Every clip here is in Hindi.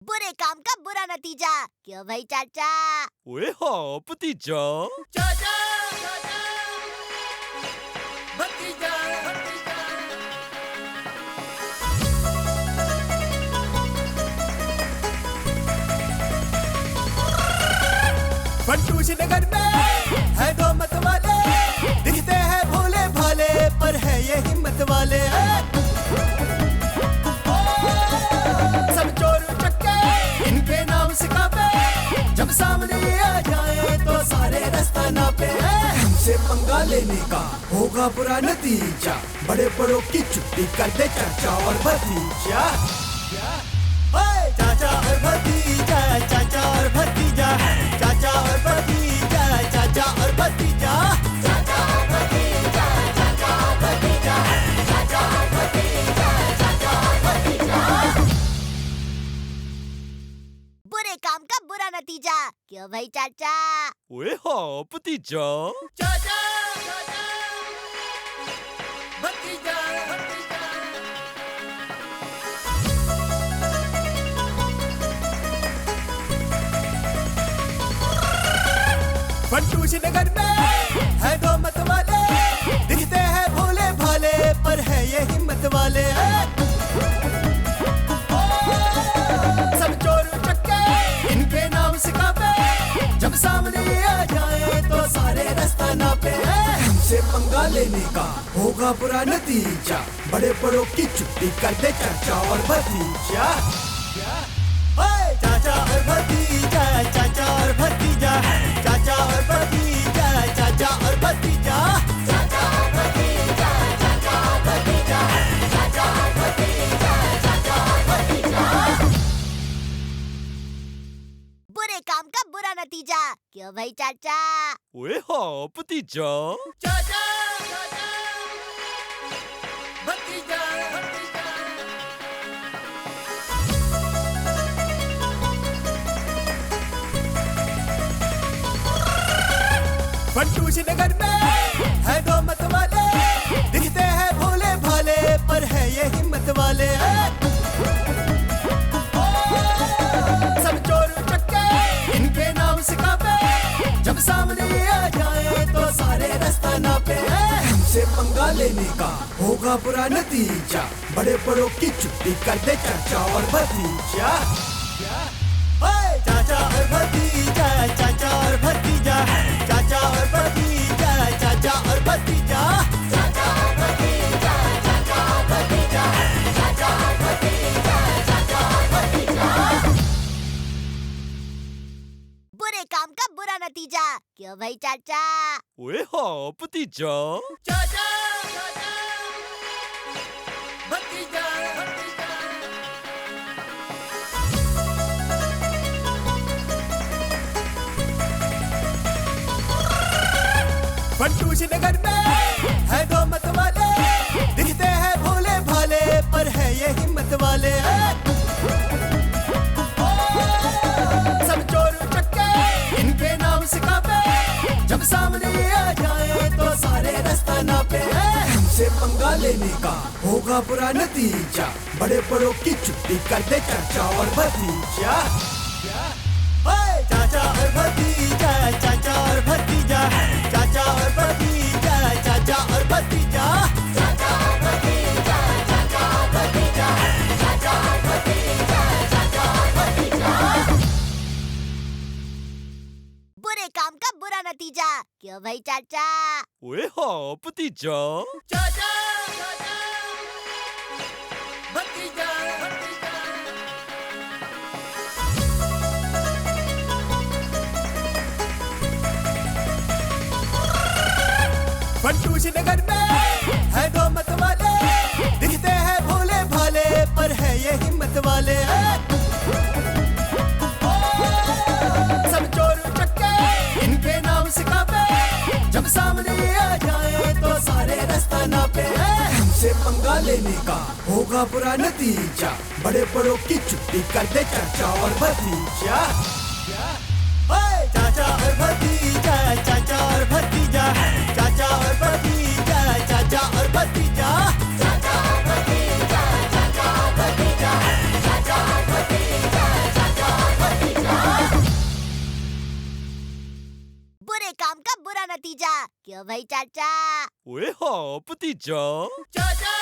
बुरे काम का बुरा नतीजा। क्यों भाई चाचा? ओए हाँ भतीजा। चाचा भतीजा फंटूश नगर में है दो मत वाले, दिखते हैं भोले भाले पर है ये हिम्मत वाले। सब चोर चक्के इनके नाम सिखाते, जब सामने आ जाए तो सारे रास्ता नापे। हमसे पंगा लेने का होगा बुरा नतीजा, बड़े बड़ों की छुट्टी कर दे चाचा और भतीजा। चाचा और भतीजा, चाचा और भतीजा, चाचा और भतीजा, चाचा और भतीजा, चाचा और भतीजा, चाचा और भतीजा, चाचा और भतीजा, चाचा और भतीजा। बुरे काम का बुरा नतीजा। क्यों भाई चाचा? ओए हाँ भतीजा। चाचा भतीजा फंटूश नगर में है दो मत वाले, दिखते हैं भोले भाले पर है ये हिम्मत वाले। सब चोर चक्के इनके नाम सिखाते, जब सामने आ जाए तो सारे रास्ता नापे। हमसे पंगा लेने का होगा बुरा नतीजा, बड़े बड़ों की छुट्टी कर दे चाचा और भतीजा। चाचा और भतीजा, चाचा और भतीजा, चाचा और भतीजा, चाचा और भतीजा, चाचा और भतीजा, चाचा और भतीजा, चाचा और भतीजा, चाचा और भतीजा। बुरे काम का बुरा नतीजा। क्यों भाई चाचा? ओए हाँ भतीजा। चाचा भतीजा फंटूश नगर में है दो मत वाले, दिखते हैं भोले भाले पर है ये हिम्मत वाले। सब चोर चक्के इनके नाम सिखाते, जब सामने आ जाए तो सारे रास्ता नापे। हमसे पंगा लेने का होगा बुरा नतीजा, बड़े बड़ों की छुट्टी कर दे चाचा और भतीजा। चाचा और भतीजा, चाचा और भतीजा, चाचा और भतीजा, चाचा और भतीजा, चाचा और भतीजा, चाचा और भतीजा, चाचा और भतीजा, चाचा और भतीजा। बुरे काम का बुरा नतीजा। क्यों भाई चाचा? ओए हाँ भतीजा। चाचा भतीजा फंटूश नगर में है दो मत वाले, दिखते हैं भोले भाले पर है ये हिम्मत वाले। सब चोर चक्के इनके नाम सिखाते, जब सामने आ जाए तो सारे रास्ता नापे। हमसे पंगा लेने का होगा बुरा नतीजा, बड़े बड़ों की छुट्टी कर दे चाचा और भतीजा। चाचा और भतीजा, चाचा और भतीजा, चाचा और भतीजा, चाचा और भतीजा, चाचा और भतीजा, चाचा और भतीजा, चाचा और भतीजा, चाचा और भतीजा। बुरे काम का बुरा नतीजा। क्यों भाई चाचा? ओए हाँ भतीजा। चाचा भतीजा फंटूश नगर में है दो मत वाले, दिखते हैं भोले भाले पर है ये हिम्मत वाले। सब चोर चक्के इनके नाम सिखाते, जब सामने आ जाए तो सारे रास्ता नापे। हमसे पंगा लेने का होगा बुरा नतीजा, बड़े बड़ों की छुट्टी कर दे चाचा और भतीजा। चाचा और भतीजा, चाचा और भतीजा, चाचा और भतीजा, चाचा और भतीजा, चाचा और भतीजा। भाई चाचा? 喂，好भतीजा। चाचा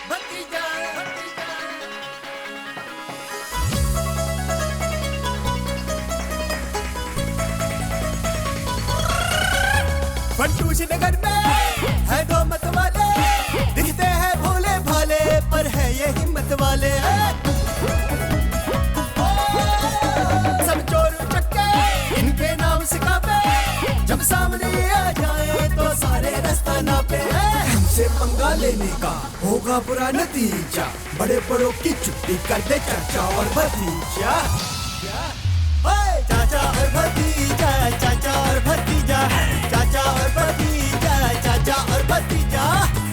भतीजा फंटूश नगर में है दो मत वाले, दिखते हैं भोले भाले पर है ये हिम्मत वाले। सब चोर चक्के इनके नाम सिखावे, जब सामने आ जाए तो सारे रास्ता नापे। हमसे पंगा लेने का होगा बुरा नतीजा, बड़े बड़ों की छुट्टी कर दे चाचा और भतीजा। ओए चाचा और भतीजा, चाचा और भतीजा, चाचा और भतीजा, चाचा और भतीजा,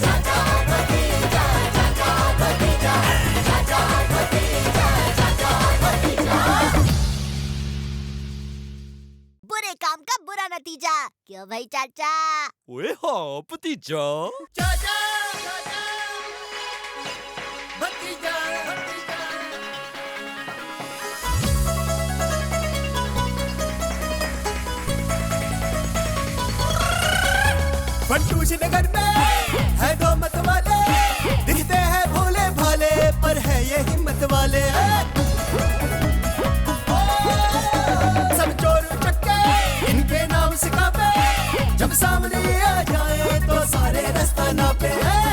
चाचा और भतीजा, चाचा और भतीजा, चाचा और भतीजा, चाचा और भतीजा। बुरे काम का बुरा नतीजा, क्यों भाई चाचा? 喂，好भतीजा। चाचा भतीजा फंटूश नगर में है दो मत वाले, दिखते हैं भोले भाले पर है ये हिम्मत वाले। सब चोर चक्के इनके नाम सिखावे, जब सामने आ जाए तो सारे रास्ता नापे।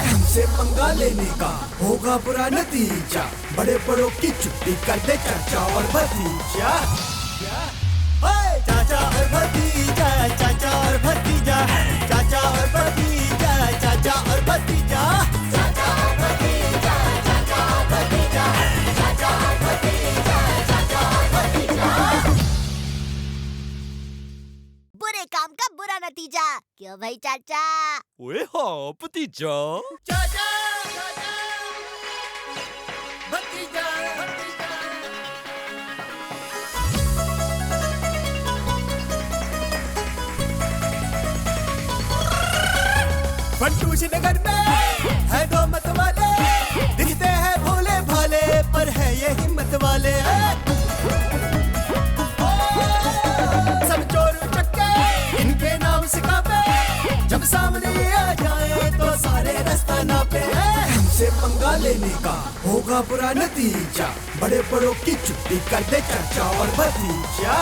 हमसे पंगा लेने का होगा बुरा नतीजा, बड़े बड़ों की छुट्टी कर दे चाचा और भतीजा। ओए चाचा और भतीजा, चाचा और भतीजा, चाचा और भतीजा, चाचा और भतीजा, चाचा और भतीजा, चाचा और भतीजा, चाचा और भतीजा, चाचा और भतीजा। बुरे काम का बुरा नतीजा, क्यों भाई चाचा? 喂，好भतीजा। चाचा भतीजा फंटूश नगर में है दो मत वाले, दिखते हैं भोले भाले पर है ये हिम्मत वाले। सब चोर चक्के इनके नाम सिखावे, जब सामने आ जाए तो सारे रास्ता नापे। हमसे पंगा लेने का होगा बुरा नतीजा, बड़े बड़ों की छुट्टी कर दे चाचा और भतीजा।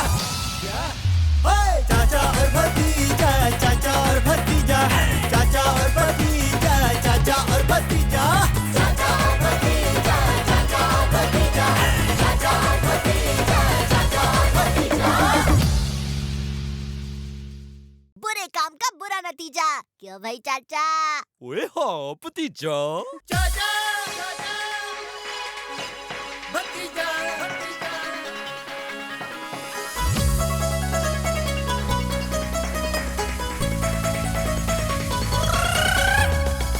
ओए चाचा और भतीजा, चाचा और भतीजा, चाचा और भतीजा, चाचा और भतीजा, चाचा और भतीजा, चाचा और भतीजा, चाचा और भतीजा, चाचा और भतीजा। बुरे काम का बुरा नतीजा, क्यों भाई चाचा? 喂，好भतीजा। चाचा भतीजा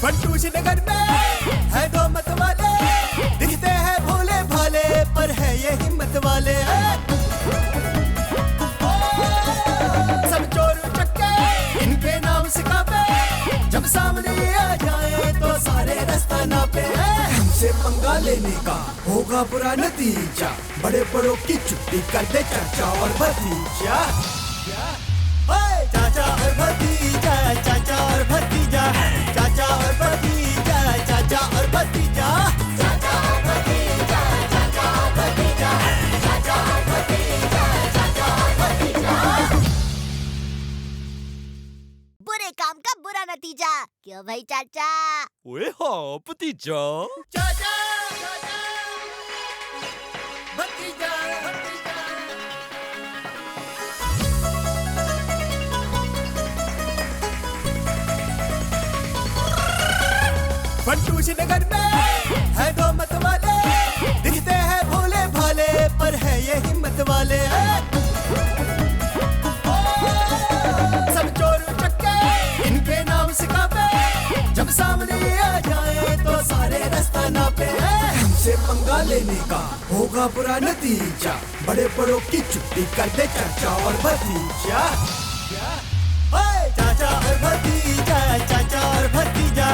फंटूश नगर में है दो मत वाले, दिखते हैं भोले भाले पर है ये हिम्मत वाले। सब चोर चक्के इनके नाम सिखावे, जब सामने आ जाए तो सारे रास्ता नापे। हमसे पंगा लेने का होगा बुरा नतीजा, बड़े बड़ों की छुट्टी कर दे चाचा और भतीजा। ओए चाचा और भतीजा, चाचा और भतीजा, चाचा और भतीजा, चाचा और भतीजा, चाचा और भतीजा, चाचा और भतीजा, चाचा और भतीजा, चाचा और भतीजा। बुरे काम का बुरा नतीजा, क्यों भाई चाचा? 喂，好भतीजा। चाचा भतीजा फंटूश नगर में है दो मत वाले, दिखते हैं भोले भाले पर है ये हिम्मत वाले। सब चोर चक्के इनके नाम सिखावे, जब सामने आ जाए तो सारे रास्ता नापे। हमसे पंगा लेने का होगा बुरा नतीजा, बड़े बड़ों की छुट्टी कर दे चाचा और भतीजा। ओए चाचा और भतीजा, चाचा और भतीजा,